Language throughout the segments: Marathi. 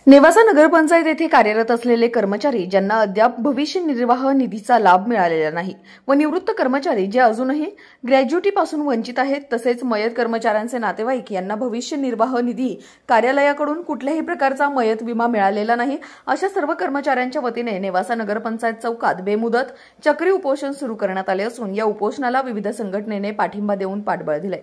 नेवासा नगरपंचायत येथे कार्यरत असलेले कर्मचारी ज्यांना अद्याप भविष्य निर्वाह निधीचा लाभ मिळालेला नाही व निवृत्त कर्मचारी जे अजूनही ग्रॅज्युटीपासून वंचित आहेत, तसेच मयत कर्मचाऱ्यांचे नातेवाईक यांना भविष्य निर्वाह निधी कार्यालयाकडून कुठल्याही प्रकारचा मयत विमा मिळालेला नाही, अशा सर्व कर्मचाऱ्यांच्या वतीने नेवासा नगरपंचायत चौकात बेमुदत चक्री उपोषण सुरू करण्यात आले असून या उपोषणाला विविध संघटनेने पाठिंबा देऊन पाठबळ दिले।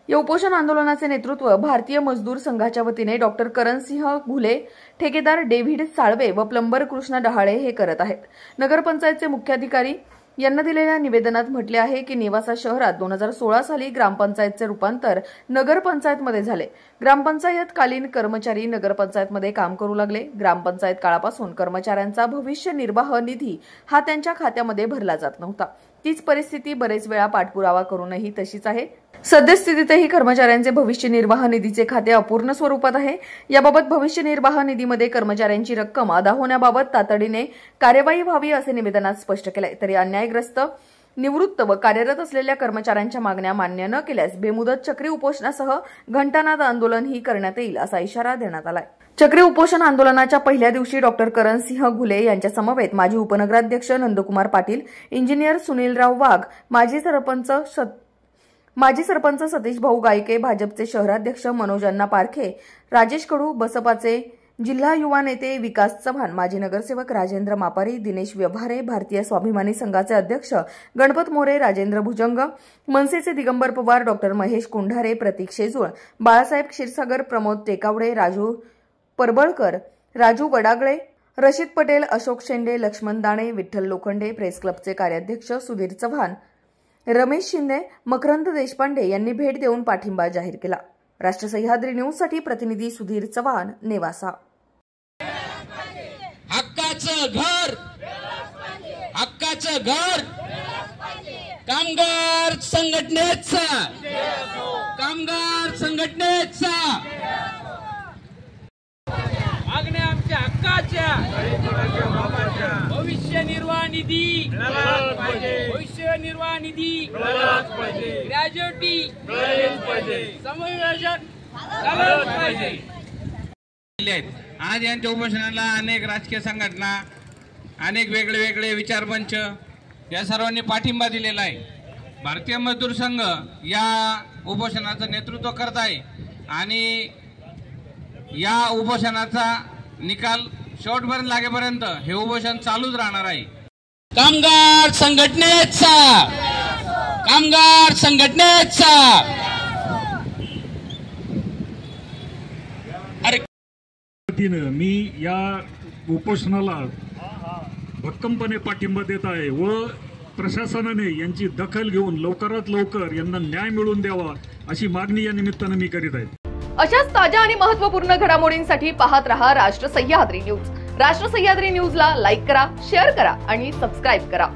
या उपोषण आंदोलनाचे नेतृत्व भारतीय मजदूर संघाच्या वतीने डॉक्टर करणसिंह घुले, ठेकेदार डेव्हिड साळवे व प्लंबर कृष्णा डहाळे हे करत आहेत। नगरपंचायतचे मुख्याधिकारी यांना दिलेल्या निवेदनात म्हटले आहे की नेवासा शहरात 2016 साली ग्रामपंचायतचे रूपांतर नगरपंचायतमध्ये झाले। ग्रामपंचायतकालीन कर्मचारी नगरपंचायतमध्ये काम करू लागले। ग्रामपंचायत काळापासून कर्मचाऱ्यांचा भविष्य निर्वाह निधी हा त्यांच्या खात्यामध्ये भरला जात नव्हता। तीच परिस्थिती बरेच वेळा पाठपुरावा करूनही तशीच आहे। सद्यस्थितीतही कर्मचाऱ्यांचे भविष्य निर्वाह निधीचे खाते अपूर्ण स्वरूपात आहे। याबाबत भविष्य निर्वाह निधीमध्ये कर्मचाऱ्यांची रक्कम अदा होण्याबाबत तातडीने कार्यवाही व्हावी असे निवेदनात स्पष्ट केले। तरी अन्यायग्रस्त निवृत्त व कार्यरत असलेल्या कर्मचाऱ्यांच्या मागण्या मान्य न केल्यास बेमुदत चक्री उपोषणासह घंटानाद आंदोलनही करण्यात येईल असा इशारा देण्यात आलाय। चक्री उपोषण आंदोलनाच्या पहिल्या दिवशी डॉक्टर करणसिंह घुले यांच्या समवेत माजी उपनगराध्यक्ष नंदकुमार पाटील, इंजिनियर सुनीलराव वाघ, माजी सरपंच सतीश भाऊ गायके, भाजपचे शहराध्यक्ष मनोज अण्णा पारखे, राजेश कडू, बसपाचे जिल्हा युवा नेते विकास चव्हाण, माजी नगरसेवक राजेंद्र मापारी, दिनेश व्यवहारे, भारतीय स्वाभिमानी संघाचे अध्यक्ष गणपत मोरे, राजेंद्र भुजंग, मनसेचे दिगंबर पवार, डॉक्टर महेश कुंढारे, प्रतीक शेजूळ, बाळासाहेब क्षीरसागर, प्रमोद टेकावडे, राजू परबळकर, राजू वडागळे, रशीद पटेल, अशोक शेंडे, लक्ष्मण दाणे, विठ्ठल लोखंडे, प्रेस क्लबचे कार्याध्यक्ष सुधीर चव्हाण, रमेश शिंदे, मकरंद देशपांडे यांनी भेट देऊन पाठिंबा जाहीर केला। राष्ट्र सह्याद्री न्यूजसाठी प्रतिनिधी सुधीर चव्हाण, नेवासा। हक्काचं घर, हक्काचं घर, कामगार संघटनेचा, कामगार संघटनेचा मागण्या आमच्या हक्काच्या, भविष्य निर्वाह निधी, भविष्य निर्वाह निधी, ग्रॅज्युटी, समायोजन झालं पाहिजे। आज यांच्या उपोषणाला अनेक राजकीय संघटना, अनेक वेगळे विचारमंच या सर्वांनी पाठिंबा दिलेला आहे। भारतीय मजदूर संघ या उपोषणाचं नेतृत्व करत आहे आणि या उपोषणाचा निकाल शेवटपर्यंत लागेपर्यंत हे उपोषण चालूच राहणार आहे। कामगार संघटनेचा, कामगार संघटनेचा मी या उपोषणाला भक्कमपणे पाठिंबा देत आहे व प्रशासनाने यांची दखल घेऊन लवकरात लवकर यांना न्याय मिळवून द्यावा अशी मागणी या निमित्ताने मी करीत आहे। अशाच ताज्या आणि महत्त्वपूर्ण घडामोडींसाठी पाहत रहा राष्ट्र सह्याद्री न्यूज। राष्ट्र सह्याद्री न्यूजला लाईक करा, शेअर करा आणि सबस्क्राईब करा।